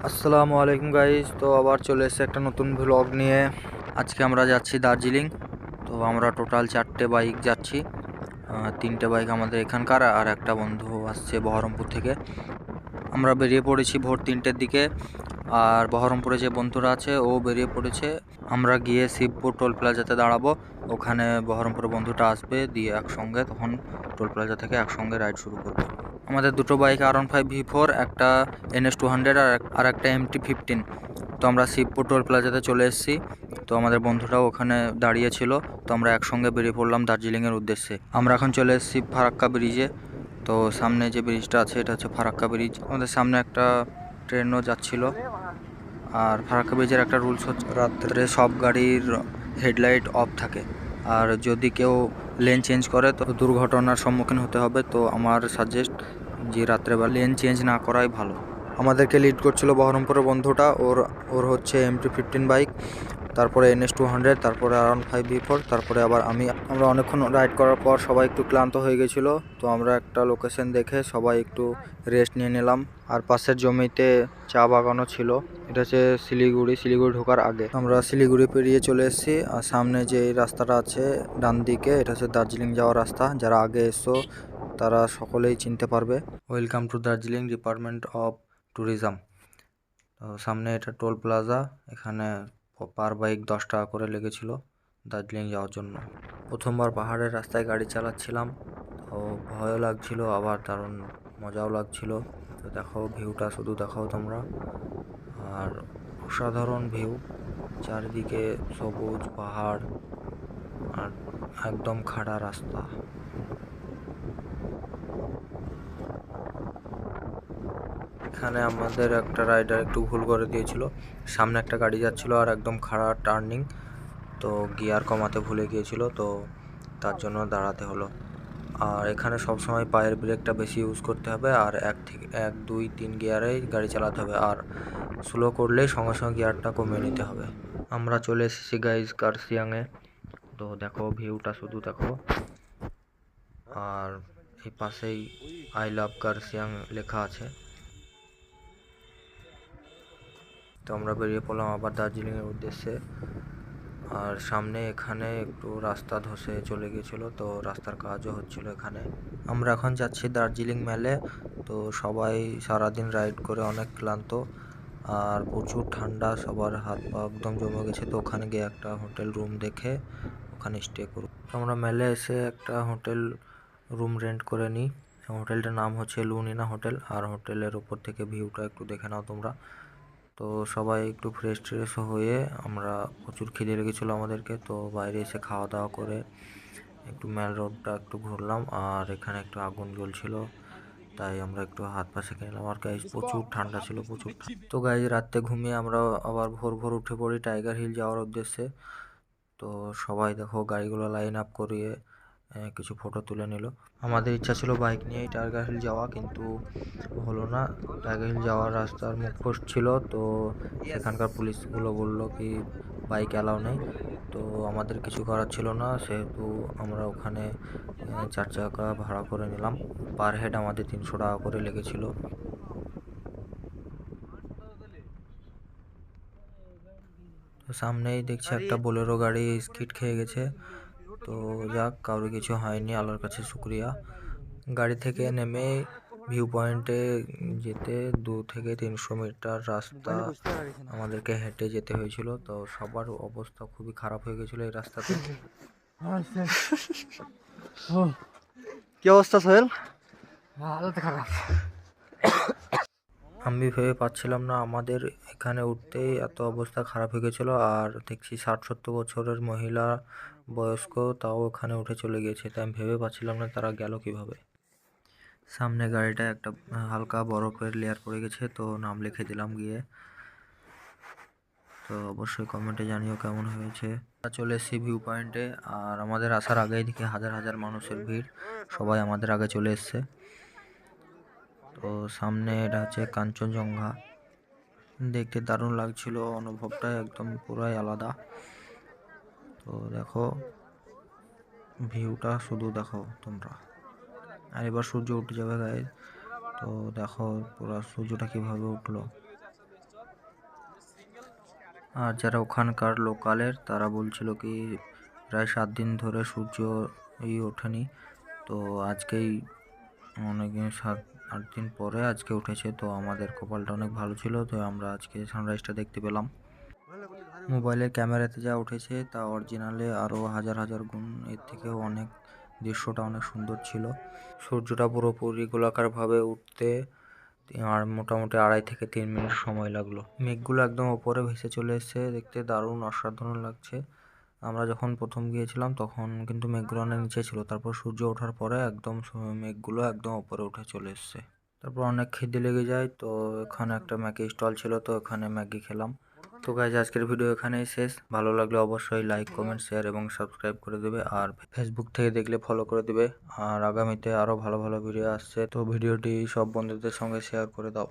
আসসালামু আলাইকুম গাইস। তো আবার চলে এসেছে একটা নতুন ভ্লগ নিয়ে। আজকে আমরা যাচ্ছি দার্জিলিং। তো আমরা টোটাল 4টে বাইক যাচ্ছি। 3টে বাইক আমাদের এখানকার, আর একটা বন্ধু আসছে বহরমপুর থেকে। আমরা বেরিয়ে পড়েছি ভোর 3টের দিকে, আর বহরমপুরে যে বন্ধুরা আছে ও বেরিয়ে পড়েছে। আমরা গিয়ে শিবপুর টোল প্লাজাতে দাঁড়াবো। ওখানে বহরমপুরের বন্ধুটা আসবে, দিয়ে একসঙ্গে তখন টোল প্লাজা থেকে একসঙ্গে রাইড শুরু করবো। আমাদের দুটো বাইক R15V4, একটা NS200 আর একটা MT-15। তো আমরা শিবপুর টোল প্লাজাতে চলে এসেছি। তো আমাদের বন্ধুরাও ওখানে দাঁড়িয়েছিল। তো আমরা একসঙ্গে বেরিয়ে পড়লাম দার্জিলিংয়ের উদ্দেশ্যে। আমরা এখন চলে এসেছি ফারাক্কা ব্রিজে। তো সামনে যে ব্রিজটা আছে এটা হচ্ছে ফারাক্কা ব্রিজ। আমাদের সামনে একটা ট্রেনও যাচ্ছিল। আর ফারাক্কা ব্রিজের একটা রুলস হচ্ছে রাত্রে সব গাড়ির হেডলাইট অফ থাকে, আর যদি কেউ লেন চেঞ্জ করে তো দুর্ঘটনার সম্মুখীন হতে হবে। তো আমার সাজেস্ট যে রাত্রেবেলা লেন চেঞ্জ না করাই ভালো। আমাদেরকে লিড করছিল বহরমপুরের বন্ধুটা। ওর হচ্ছে MT-15 বাইক, তারপরে NS200, তারপরে R15V4, তারপরে আবার আমরা অনেকক্ষণ রাইড করার পর সবাই একটু ক্লান্ত হয়ে গেছিলো। তো আমরা একটা লোকেশন দেখে সবাই একটু রেস্ট নিয়ে নিলাম। আর পাশের জমিতে চা বাগানও ছিল। এটা হচ্ছে শিলিগুড়ি ঢোকার আগে। আমরা শিলিগুড়ি পেরিয়ে চলে এসেছি। আর সামনে যে রাস্তাটা আছে ডান দিকে, এটা হচ্ছে দার্জিলিং যাওয়ার রাস্তা। যারা আগে এসো তারা সকলেই চিনতে পারবে। Welcome to Darjeeling department of tourism. তো সামনে এটা টোল প্লাজা। এখানে পার বাইক 10 টাকা করে লেগেছিল দার্জিলিং যাওয়ার জন্য। প্রথমবার পাহাড়ের রাস্তায় গাড়ি চালাচ্ছিলাম, তো ভয়ও লাগছিল, আবার দারুণ মজাও লাগছিল। তো দেখো ভিউটা, শুধু দেখো তোমরা। আর অসাধারণ ভিউ, চারিদিকে সবুজ পাহাড় আর একদম খাড়া রাস্তা। এখানে আমাদের একটা রাইডার একটু ভুল করে দিয়েছিল। সামনে একটা গাড়ি যাচ্ছিল আর একদম খাড়া টার্নিং, তো গিয়ার কমাতে ভুলে গিয়েছিল, তো তার জন্য দাঁড়াতে হলো। আর এখানে সবসময় পায়ের ব্রেকটা বেশি ইউজ করতে হবে, আর 1 2 3 গিয়ারেই গাড়ি চালাতে হবে, আর স্লো করলেই সঙ্গে সঙ্গে গিয়ারটা কমিয়ে নিতে হবে। আমরা চলে এসেছি গাইজ কার্শিয়াংয়ে। তো দেখো ভিউটা, শুধু দেখো। আর এই পাশেই আই লাভ কার্শিয়াং লেখা আছে। তো আমরা বেরিয়ে পড়লাম আবার দার্জিলিংয়ের উদ্দেশ্যে। আর সামনে এখানে একটু রাস্তা ধসে চলে গিয়েছিলো, তো রাস্তার কাজও হচ্ছিল এখানে। আমরা এখন যাচ্ছি দার্জিলিং মেলে। তো সবাই সারাদিন রাইড করে অনেক ক্লান্ত, আর প্রচুর ঠান্ডা, সবার হাত পা একদম জমে গেছে। তো ওখানে গিয়ে একটা হোটেল রুম দেখে ওখানে স্টে করব। আমরা মেলে এসে একটা হোটেল রুম রেন্ট করে নিই। হোটেলটার নাম হচ্ছে লুনিনা হোটেল। আর হোটেলের উপর থেকে ভিউটা একটু দেখে নাও তোমরা। তো সবাই একটু ফ্রেশ ট্রেশ হয়ে, আমরা প্রচুর খিদে লেগেছিলো আমাদেরকে, তো বাইরে এসে খাওয়া দাওয়া করে একটু মেল রোডটা একটু ঘুরলাম। আর এখানে একটু আগুন জ্বলছিল, তাই আমরা একটু হাত পা সেঁকে নিলাম। আর গাইজ প্রচুর ঠান্ডা ছিল, প্রচুর। তো গাইজ রাত্রে ঘুমিয়ে আমরা আবার ভোর ভোর উঠে পড়ি টাইগার হিল যাওয়ার উদ্দেশ্যে। তো সবাই দেখো গাড়িগুলো লাইন আপ করিয়ে কিছু ফটো তুলে নিল। আমাদের ইচ্ছা ছিল বাইক নিয়েই টাইগার হিল যাওয়া, কিন্তু হলো না। টাইগার হিল যাওয়ার রাস্তার মুখোশ ছিল, তো সেখানকার পুলিশগুলো বলল কি বাইক অ্যালাউ নেই। তো আমাদের কিছু করার ছিল না, সেহেতু আমরা ওখানে 4 চাকা ভাড়া করে নিলাম। পার হেড আমাদের 300 টাকা করে লেগেছিল। তো সামনেই দেখছি একটা বোলেরো গাড়ি স্কিড খেয়ে গেছে। তো যাক, কারোর কিছু হয়নি, আল্লাহর কাছে শুক্রিয়া। গাড়ি থেকে নেমে ভিউ পয়েন্টে যেতে 2 থেকে 300 মিটার রাস্তা আমাদেরকে হেঁটে যেতে হয়েছিল। তো সবার অবস্থা খুবই খারাপ হয়ে গেছিলো এই রাস্তাতে। কি অবস্থা সোহেল? আমি ভেবে পাচ্ছিলাম না আমাদের এখানে উঠতেই এত অবস্থা খারাপ হয়ে গেছিলো। আর দেখছি 60-70 বছরের মহিলা, বয়স্ক, তাও ওখানে উঠে চলে গিয়েছে। তাই আমি ভেবে পাচ্ছিলাম না তারা গেল কিভাবে। সামনে গাড়িটা একটা হালকা বরফের লেয়ার পড়ে গেছে, তো নাম লিখে দিলাম গিয়ে। তো অবশ্যই কমেন্টে জানিও কেমন হয়েছে। চলে এসেছি ভিউ পয়েন্টে, আর আমাদের আসার আগেই দেখি হাজার হাজার মানুষের ভিড়, সবাই আমাদের আগে চলে এসছে। তো সামনে এটা হচ্ছে কাঞ্চনজঙ্ঘা, দেখতে দারুণ লাগছিল, অনুভবটা একদম পুরাই আলাদা। তো দেখো ভিউটা, শুধু দেখো তোমরা। আর এবার সূর্য উঠে যাবে গাইজ। তো দেখো পুরো সূর্যটা কিভাবে উঠলো। আর যারা ওখানকার লোকালের তারা বলছিল কি প্রায় 7 দিন ধরে সূর্য ওঠেনি, তো আজকেই অনেক 7-8 দিন পরে আজকে উঠেছে। তো আমাদের কপালটা অনেক ভালো ছিল, তো আমরা আজকে সানরাইজটা দেখতে পেলাম। মোবাইলের ক্যামেরাতে যা উঠেছে তা অরিজিনালে আরও হাজার হাজার গুণ এর থেকেও অনেক, দৃশ্যটা অনেক সুন্দর ছিল। সূর্যটা পুরোপুরি গোলাকারভাবে উঠতে আর মোটামুটি 2.5 থেকে 3 মিনিট সময় লাগলো। মেঘগুলো একদম ওপরে ভেসে চলে এসছে, দেখতে দারুণ অসাধারণ লাগছে। আমরা যখন প্রথম গিয়েছিলাম তখন কিন্তু মেঘগুলো অনেক নিচে ছিল, তারপর সূর্য ওঠার পরে একদম মেঘগুলো একদম ওপরে উঠে চলে এসছে। তারপর অনেক খিদে লেগে যায়, তো এখানে একটা ম্যাগি স্টল ছিল, তো এখানে ম্যাগি খেলাম। তো গাইজ আজকের ভিডিও এখানেই শেষ। ভালো লাগলে অবশ্যই লাইক, কমেন্ট, শেয়ার এবং সাবস্ক্রাইব করে দেবে, আর ফেসবুক থেকে দেখলে ফলো করে দেবে। আর আগামীতে আরও ভালো ভালো ভিডিও আসছে, তো ভিডিওটি সব বন্ধুদের সঙ্গে শেয়ার করে দাও।